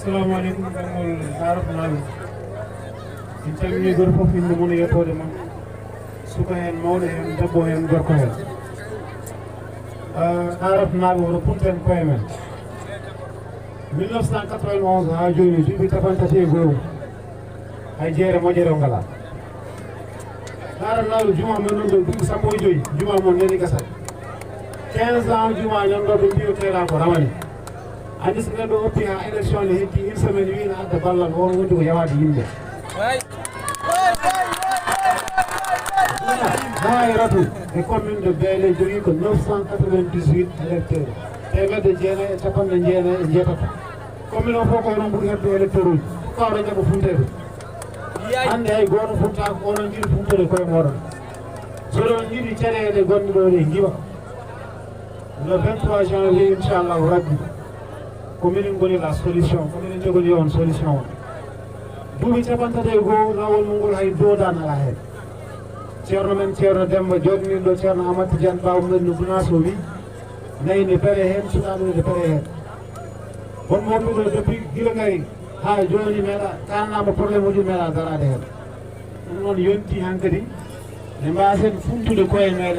assalamu aleykum gangol arabnaɓe min calmini goto foof inde mum e yettode mum suka hen mawɗo hen debbo hen gorko hen arabnaɓe woto punten koye men 1991 ha joni duuɓi capantati e goho hay jeere moƴere o ngala arabnaɓe juma men ɗum ɗo duuɓi sappo e joyyi juma mon neni gasat 15 ans juma ñamɗoɓe mbiyoteɗa ko rawani andi so neɗɗo oppi ha élection ne heddi une semaine wina adda ballal on wondi ko yawade yimɓe Daayiratu e commune de Beele jogui ko 998 électeurs temedde jeenayi e capanɗe jeenayi e jeetata commune o fof ko onon ɓuuri hebde électeur uji kawɗo jaɓa funtede hande hay goto funtako onon jiiɗi funtude koye moɗon soɗon jiiɗi caɗele gonɗe ɗo ɗe giwa le 23 janvier inchallahu rabbi ko minen goni la solution ko minen jogori on solution o duuɓi capantati e goho lawol mum ngol hay doodan ala hen ceerno men ceerno Demba joɗiniɗo ceerno Amadou Tidiane ɓawmumen no Gounass o wi nayi ne pere hen sukaɓe ne pere hen won mawɓe ɗo depuis guila gari ha joni meeɗa kannama probléme uji meeɗa darade hen ɗum noon yonti hankkadi ne mbasen funtude koye meɗen